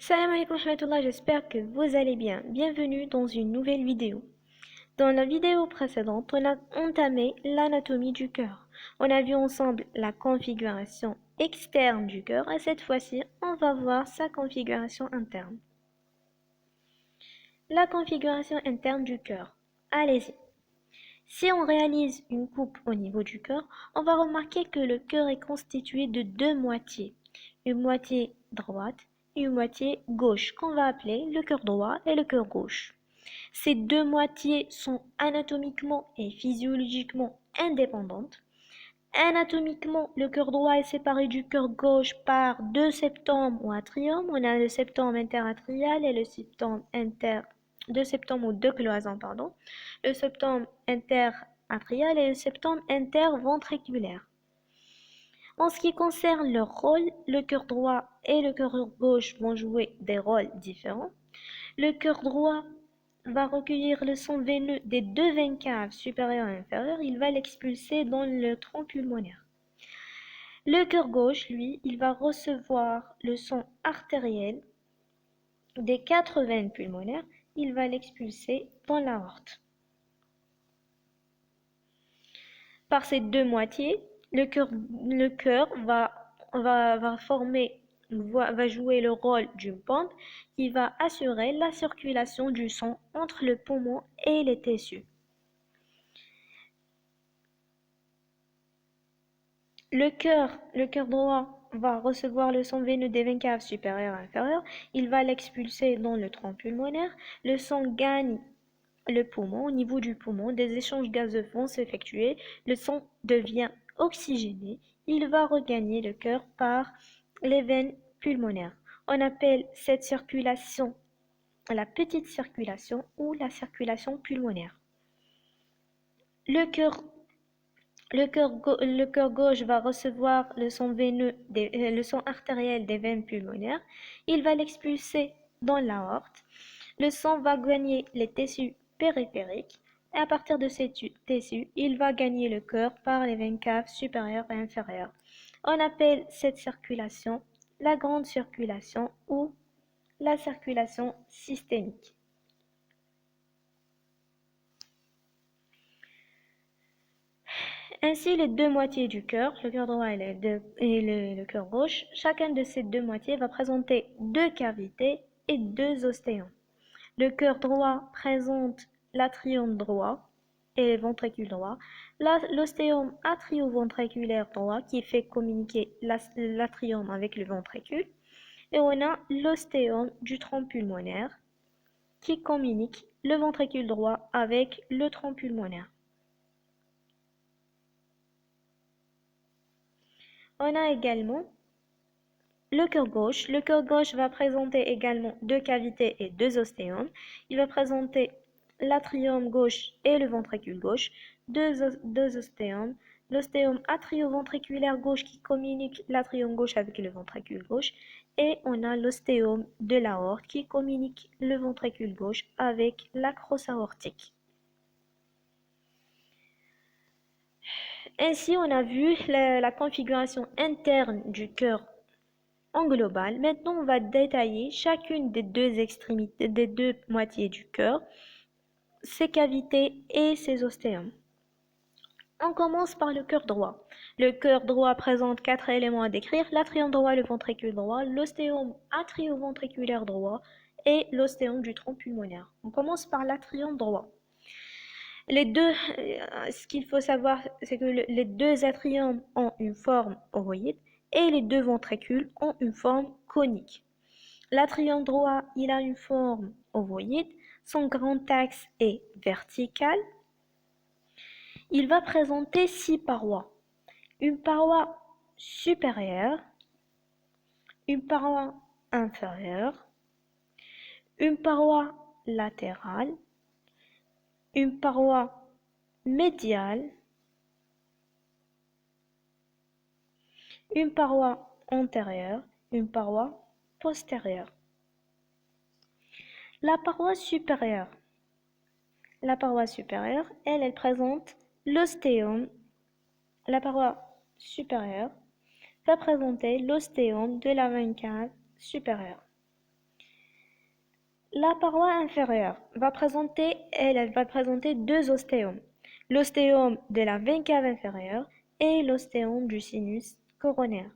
Salam alaikum wa rahmatullah, j'espère que vous allez bien. Bienvenue dans une nouvelle vidéo. Dans la vidéo précédente, on a entamé l'anatomie du cœur. On a vu ensemble la configuration externe du cœur et cette fois-ci, on va voir sa configuration interne. La configuration interne du cœur. Allez-y. Si on réalise une coupe au niveau du cœur, on va remarquer que le cœur est constitué de deux moitiés. Une moitié droite et une moitié gauche, qu'on va appeler le cœur droit et le cœur gauche. Ces deux moitiés sont anatomiquement et physiologiquement indépendantes. Anatomiquement, le cœur droit est séparé du cœur gauche par deux septums ou atrium. On a le septum interatrial et le septum deux septums ou deux cloisons, pardon. Le septum interatrial et le septum interventriculaire. En ce qui concerne leur rôle, le cœur droit et le cœur gauche vont jouer des rôles différents. Le cœur droit va recueillir le sang veineux des deux veines caves supérieures et inférieures. Il va l'expulser dans le tronc pulmonaire. Le cœur gauche, lui, il va recevoir le sang artériel des quatre veines pulmonaires. Il va l'expulser dans l'aorte. Par ces deux moitiés, le cœur va jouer le rôle d'une pompe qui va assurer la circulation du sang entre le poumon et les tissus. Le cœur droit va recevoir le sang veineux des veines caves supérieures et inférieures. Il va l'expulser dans le tronc pulmonaire. Le sang gagne le poumon. Au niveau du poumon, des échanges gazeux vont s'effectuer. Le sang devient oxygéné. Il va regagner le cœur par les veines pulmonaires. On appelle cette circulation la petite circulation ou la circulation pulmonaire. Le cœur gauche va recevoir le sang veineux, le sang artériel des veines pulmonaires. Il va l'expulser dans l'aorte. Le sang va gagner les tissus périphériques. Et à partir de ces tissus, il va gagner le cœur par les veines caves supérieures et inférieures. On appelle cette circulation la grande circulation ou la circulation systémique. Ainsi, les deux moitiés du cœur, le cœur droit et le cœur gauche, chacun de ces deux moitiés va présenter deux cavités et deux ostéons. Le cœur droit présente l'atrium droit et le ventricule droit, l'ostéum atrioventriculaire droit qui fait communiquer l'atrium avec le ventricule, et on a l'ostéum du tronc pulmonaire qui communique le ventricule droit avec le tronc pulmonaire. On a également le cœur gauche. Le cœur gauche va présenter également deux cavités et deux ostéums. Il va présenter l'atrium gauche et le ventricule gauche, deux ostéums. L'ostéum atrioventriculaire gauche qui communique l'atrium gauche avec le ventricule gauche. Et on a l'ostéum de l'aorte qui communique le ventricule gauche avec la crosse aortique. Ainsi, on a vu la configuration interne du cœur en global. Maintenant, on va détailler chacune des deux extrémités, des deux moitiés du cœur, ses cavités et ses ostéums. On commence par le cœur droit. Le cœur droit présente quatre éléments à décrire: l'atrium droit, le ventricule droit, l'ostéum atrioventriculaire droit et l'ostéum du tronc pulmonaire. On commence par l'atrium droit. Ce qu'il faut savoir, c'est que les deux atriums ont une forme ovoïde et les deux ventricules ont une forme conique. L'atrium droit, il a une forme ovoïde, son grand axe est vertical. Il va présenter 6 parois. Une paroi supérieure, une paroi inférieure, une paroi latérale, une paroi médiale, une paroi antérieure, une paroi postérieure. La paroi supérieure, elle présente l'ostéum. La paroi supérieure va présenter l'ostéum de la veine cave supérieure. La paroi inférieure elle va présenter deux ostéomes. L'ostéome de la veine cave inférieure et l'ostéome du sinus coronaire.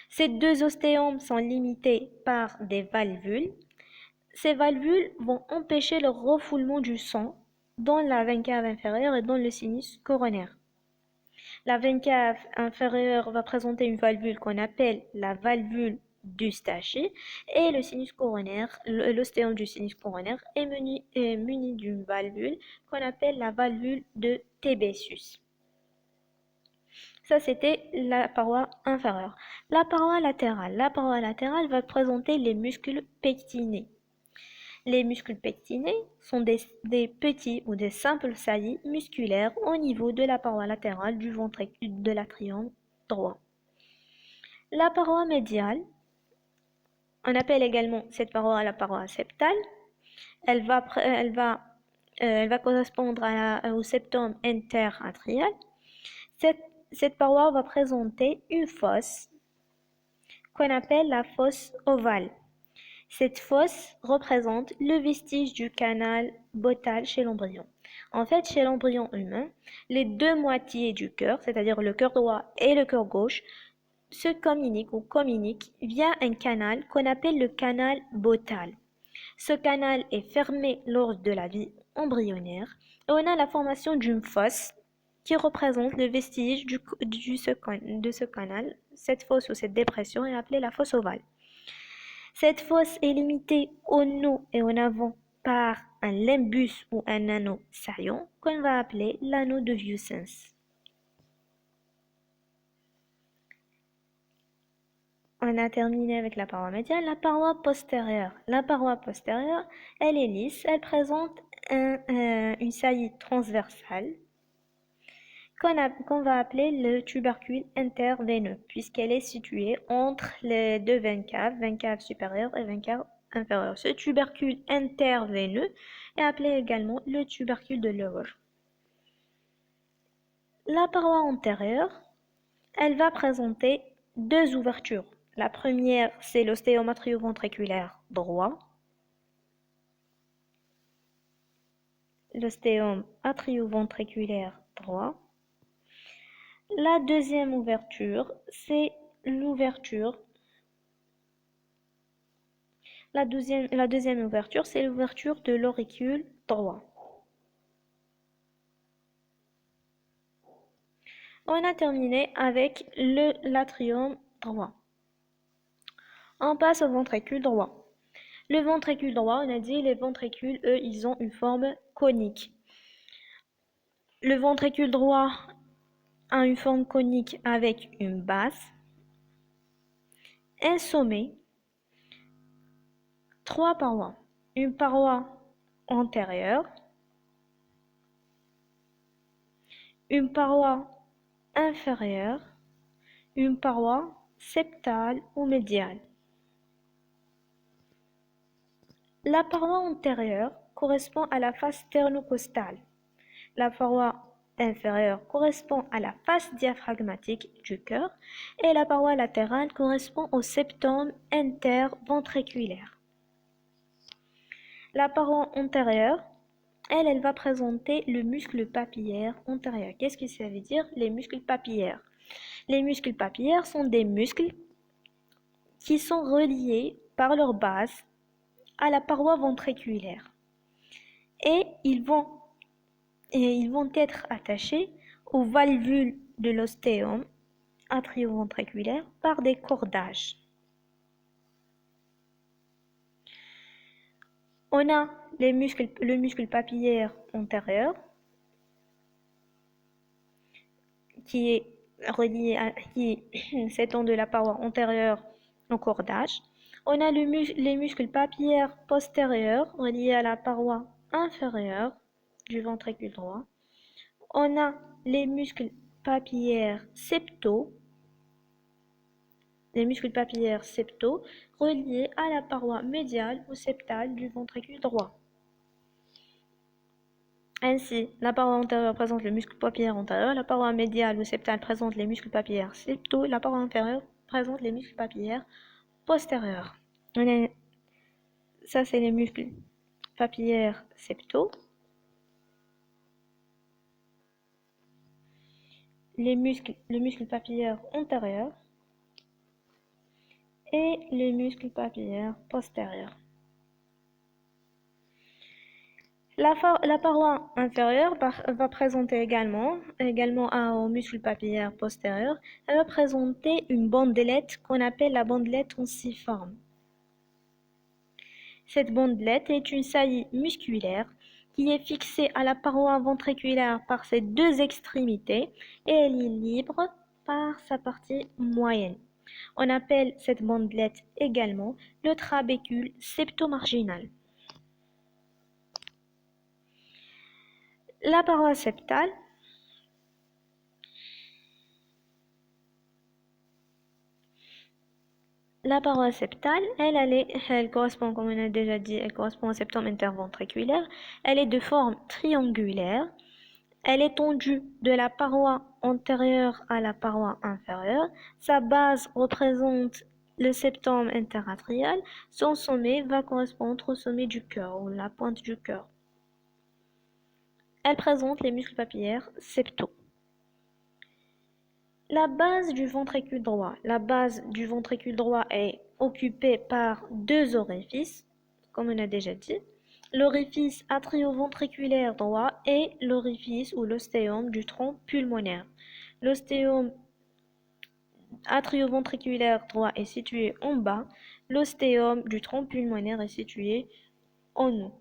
Ces deux ostéomes sont limités par des valvules. Ces valvules vont empêcher le refoulement du sang dans la veine cave inférieure et dans le sinus coronaire. La veine cave inférieure va présenter une valvule qu'on appelle la valvule d'Eustache et le sinus coronaire, l'ostéome du sinus coronaire est muni d'une valvule qu'on appelle la valvule de Tébésus. Ça, c'était la paroi inférieure. La paroi latérale va présenter les muscles pectinés. Les muscles pectinés sont des petits ou des simples saillies musculaires au niveau de la paroi latérale du ventricule de l'atrium droit. La paroi médiale, on appelle également cette paroi la paroi septale. Elle va correspondre au septum interatrial. Cette paroi va présenter une fosse qu'on appelle la fosse ovale. Cette fosse représente le vestige du canal botal chez l'embryon. En fait, chez l'embryon humain, les deux moitiés du cœur, c'est-à-dire le cœur droit et le cœur gauche, se communiquent via un canal qu'on appelle le canal botal. Ce canal est fermé lors de la vie embryonnaire et on a la formation d'une fosse qui représente le vestige de ce canal. Cette fosse ou cette dépression est appelée la fosse ovale. Cette fosse est limitée au nœud et en avant par un limbus ou un anneau saillant qu'on va appeler l'anneau de Wissens. On a terminé avec la paroi médiale. La paroi postérieure. La paroi postérieure, elle est lisse. Elle présente une saillie transversale qu'on va appeler le tubercule interveineux, puisqu'elle est située entre les deux veines caves supérieure et veine cave inférieure. Ce tubercule interveineux est appelé également le tubercule de Lower. La paroi antérieure, elle va présenter deux ouvertures. La première, c'est l'ostéome atrioventriculaire droit. L'ostéome atrioventriculaire droit. La deuxième ouverture, c'est l'ouverture. La deuxième ouverture, c'est l'ouverture de l'auricule droit. On a terminé avec l'atrium droit. On passe au ventricule droit. Le ventricule droit, on a dit, les ventricules, eux, ils ont une forme conique. Le ventricule droit a une forme conique avec une base, un sommet, trois parois. Une paroi antérieure, une paroi inférieure, une paroi septale ou médiale. La paroi antérieure correspond à la face sternocostale. La paroi inférieure correspond à la face diaphragmatique du cœur et la paroi latérale correspond au septum interventriculaire. La paroi antérieure, elle va présenter le muscle papillaire antérieur. Qu'est-ce que ça veut dire, les muscles papillaires? Les muscles papillaires sont des muscles qui sont reliés par leur base à la paroi ventriculaire et ils vont être attachés aux valvules de l'ostéome atrioventriculaire par des cordages. On a le muscle papillaire antérieur qui s'étend de la paroi antérieure au cordage. On a les muscles papillaires postérieurs reliés à la paroi inférieure du ventricule droit. On a les muscles papillaires septaux reliés à la paroi médiale ou septale du ventricule droit. Ainsi, la paroi antérieure présente le muscle papillaire antérieur, la paroi médiale ou septale présente les muscles papillaires septaux, la paroi inférieure présente les muscles papillaires postérieurs. Ça, c'est les muscles papillaires septaux. Le muscle papillaire antérieur et le muscle papillaire postérieur. La paroi inférieure va présenter également au muscle papillaire postérieur, elle va présenter une bandelette qu'on appelle la bandelette onciforme. Cette bandelette est une saillie musculaire qui est fixée à la paroi ventriculaire par ses deux extrémités et elle est libre par sa partie moyenne. On appelle cette bandelette également le trabécule septomarginal. La paroi septale elle correspond, comme on a déjà dit, elle correspond au septum interventriculaire. Elle est de forme triangulaire. Elle est tendue de la paroi antérieure à la paroi inférieure. Sa base représente le septum interatrial. Son sommet va correspondre au sommet du cœur ou la pointe du cœur. Elle présente les muscles papillaires septaux. La base du ventricule droit. La base du ventricule droit est occupée par deux orifices, comme on a déjà dit. L'orifice atrioventriculaire droit et l'orifice ou l'ostéum du tronc pulmonaire. L'ostéum atrioventriculaire droit est situé en bas. L'ostéum du tronc pulmonaire est situé en haut.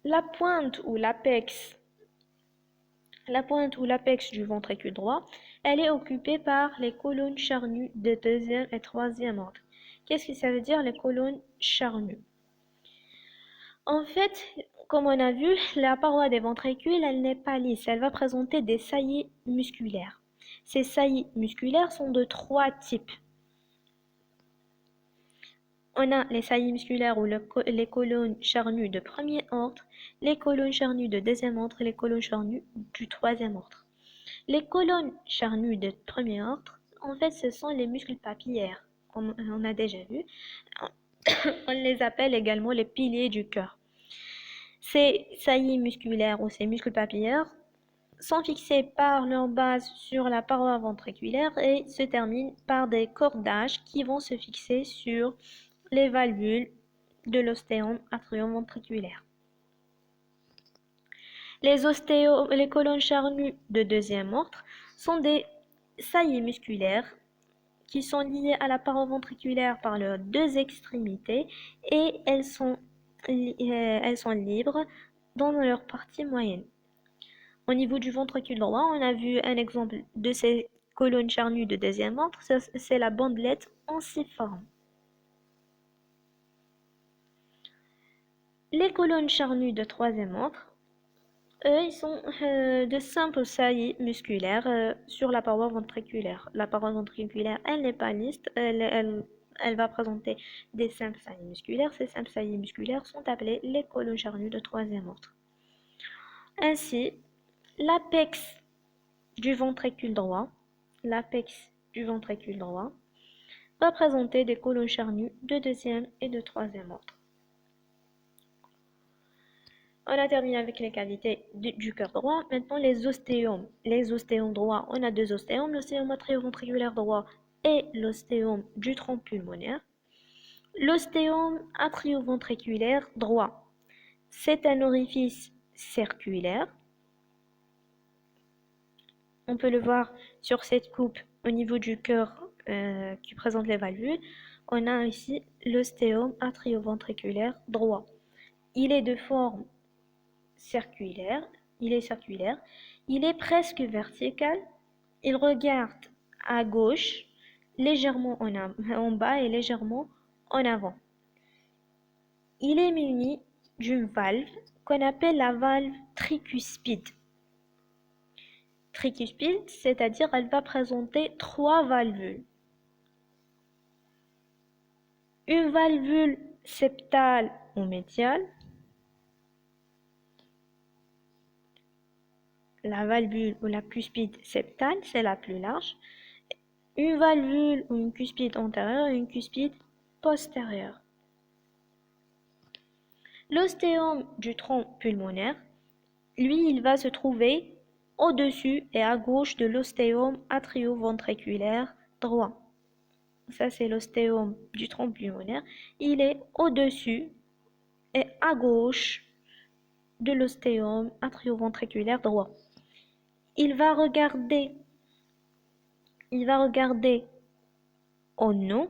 La pointe ou l'apex du ventricule droit, elle est occupée par les colonnes charnues de deuxième et troisième ordre. Qu'est-ce que ça veut dire les colonnes charnues? En fait, comme on a vu, la paroi des ventricules, elle n'est pas lisse, elle va présenter des saillies musculaires. Ces saillies musculaires sont de trois types. On a les saillies musculaires ou les colonnes charnues de premier ordre, les colonnes charnues de deuxième ordre et les colonnes charnues du troisième ordre. Les colonnes charnues de premier ordre, en fait, ce sont les muscles papillaires, comme on a déjà vu. On les appelle également les piliers du cœur. Ces saillies musculaires ou ces muscles papillaires sont fixés par leur base sur la paroi ventriculaire et se terminent par des cordages qui vont se fixer sur les valvules de l'ostéum atrioventriculaire. Les colonnes charnues de deuxième ordre sont des saillies musculaires qui sont liées à la paroi ventriculaire par leurs deux extrémités et elles sont libres dans leur partie moyenne. Au niveau du ventricule droit, on a vu un exemple de ces colonnes charnues de deuxième ordre, c'est la bandelette onciforme. Les colonnes charnues de troisième ordre, eux, ils sont de simples saillies musculaires sur la paroi ventriculaire. La paroi ventriculaire, elle n'est pas lisse, elle va présenter des simples saillies musculaires. Ces simples saillies musculaires sont appelées les colonnes charnues de troisième ordre. Ainsi, l'apex du ventricule droit, va présenter des colonnes charnues de deuxième et de troisième ordre. On a terminé avec les cavités du cœur droit. Maintenant, les ostéomes. Les ostéomes droits, on a deux ostéomes, l'ostéome atrioventriculaire droit et l'ostéome du tronc pulmonaire. L'ostéome atrioventriculaire droit, c'est un orifice circulaire. On peut le voir sur cette coupe au niveau du cœur qui présente les valvules. On a ici l'ostéome atrioventriculaire droit. Il est de forme circulaire, il est presque vertical, il regarde à gauche, légèrement en bas et légèrement en avant. Il est muni d'une valve qu'on appelle la valve tricuspide. Tricuspide, c'est-à-dire elle va présenter trois valvules. Une valvule septale ou médiale, la valvule ou la cuspide septale, c'est la plus large. une valvule ou une cuspide antérieure et une cuspide postérieure. L'ostéome du tronc pulmonaire, lui, il va se trouver au-dessus et à gauche de l'ostéome atrioventriculaire droit. Ça, c'est l'ostéome du tronc pulmonaire. Il est au-dessus et à gauche de l'ostéome atrioventriculaire droit. Il va regarder au nous,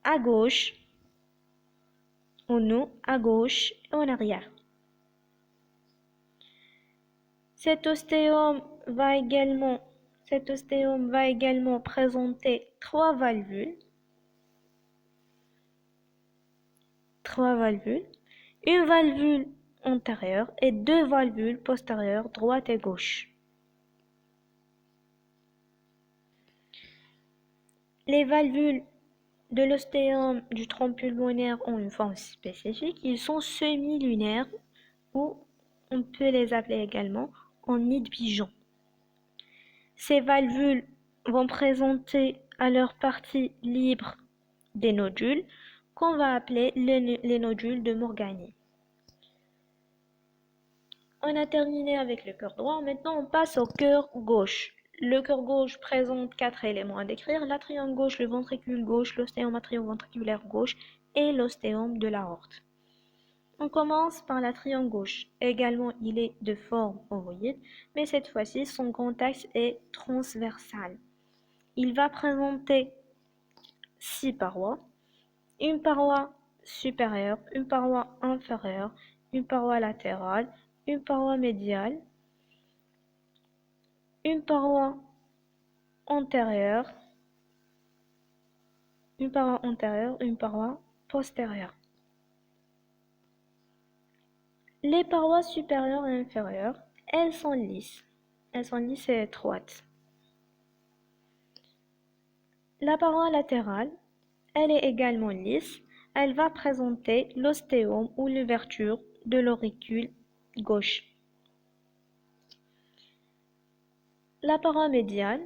à gauche, et en arrière. Cet ostéome va également présenter trois valvules, une valvule antérieure et deux valvules postérieures, droite et gauche. Les valvules de l'ostéome du tronc pulmonaire ont une forme spécifique. Ils sont semi-lunaires ou on peut les appeler également en nid de pigeon. Ces valvules vont présenter à leur partie libre des nodules qu'on va appeler les nodules de Morgani. On a terminé avec le cœur droit. Maintenant, on passe au cœur gauche. Le cœur gauche présente 4 éléments à décrire: l'atrium gauche, le ventricule gauche, l'ostéome atrioventriculaire gauche et l'ostéome de l'aorte. On commence par l'atrium gauche. Également, il est de forme ovoïde, mais cette fois-ci, son grand axe est transversal. Il va présenter 6 parois: une paroi supérieure, une paroi inférieure, une paroi latérale, une paroi médiale, une paroi antérieure, une paroi postérieure. Les parois supérieures et inférieures, elles sont lisses et étroites. La paroi latérale, elle est également lisse. Elle va présenter l'ostéome ou l'ouverture de l'auricule gauche. La paroi médiane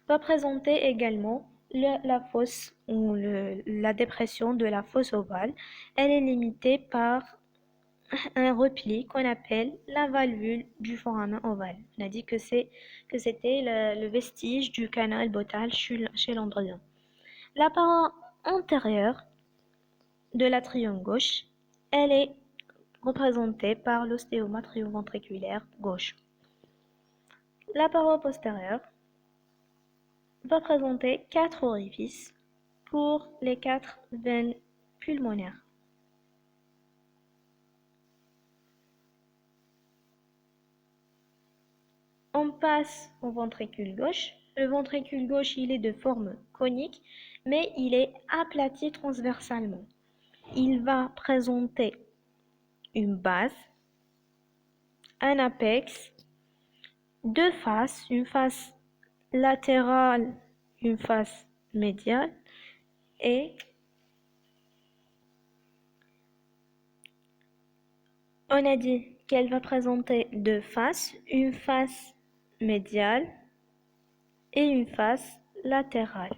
va présenter également la fosse ou la dépression de la fosse ovale. Elle est limitée par un repli qu'on appelle la valvule du foramen ovale. On a dit que c'était le vestige du canal botal chez l'embryon. La paroi antérieure de l'atrium gauche, elle est représentée par l'ostéome atrioventriculaire gauche. La paroi postérieure va présenter 4 orifices pour les 4 veines pulmonaires. On passe au ventricule gauche. Le ventricule gauche, il est de forme conique, mais il est aplati transversalement. Il va présenter une base, un apex, deux faces, une face latérale, une face médiale, et on a dit qu'elle va présenter deux faces, une face médiale et une face latérale.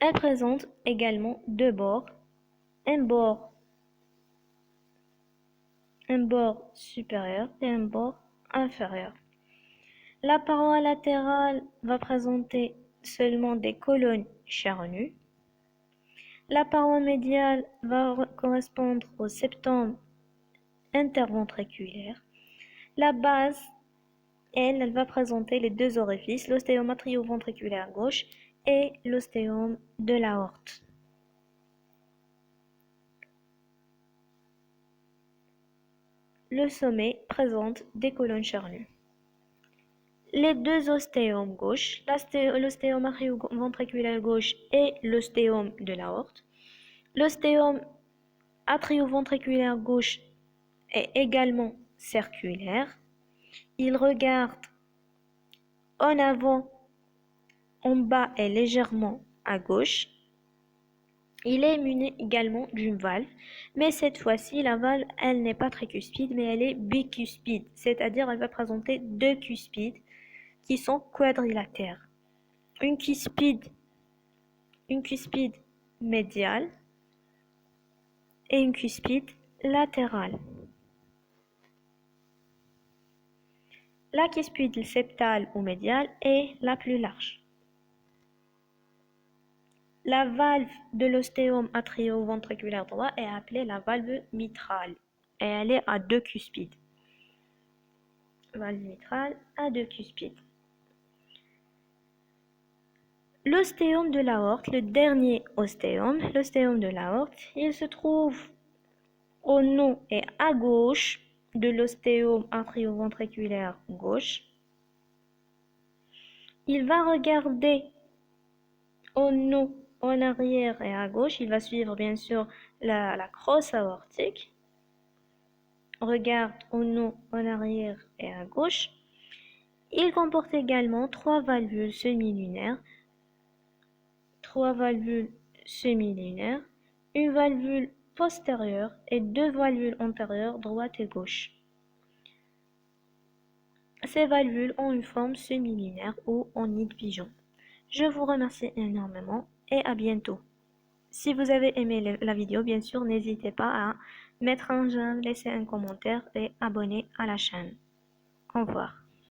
Elle présente également deux bords, un bord supérieur et un bord inférieur. La paroi latérale va présenter seulement des colonnes charnues. La paroi médiale va correspondre au septum interventriculaire. La base, elle va présenter les deux orifices, l'ostéome atrioventriculaire gauche et l'ostéome de l'aorte. Le sommet présente des colonnes charnues. Les deux ostéomes gauche, l'ostéome atrioventriculaire gauche et l'ostéome de l'aorte. L'ostéome atrioventriculaire gauche est également circulaire. Il regarde en avant, en bas et légèrement à gauche. Il est muni également d'une valve, mais cette fois-ci, la valve, elle n'est pas tricuspide, mais elle est bicuspide, c'est-à-dire elle va présenter deux cuspides qui sont quadrilatères. Une cuspide médiale et une cuspide latérale. La cuspide septale ou médiale est la plus large. La valve de l'ostéum atrioventriculaire droit est appelée la valve mitrale et elle est à deux cuspides. Valve mitrale à deux cuspides. L'ostéum de l'aorte, le dernier ostéum, l'ostéum de l'aorte, il se trouve au nœud et à gauche de l'ostéum atrioventriculaire gauche. Il va regarder au nœud en arrière et à gauche. Il va suivre bien sûr la crosse aortique. Regarde au nœud en arrière et à gauche. Il comporte également trois valvules semilunaires, une valvule postérieure et deux valvules antérieures droite et gauche. Ces valvules ont une forme semi-linéaire ou en nid de pigeon. Je vous remercie énormément et à bientôt. Si vous avez aimé la vidéo, bien sûr, n'hésitez pas à mettre un j'aime, laisser un commentaire et abonner à la chaîne. Au revoir.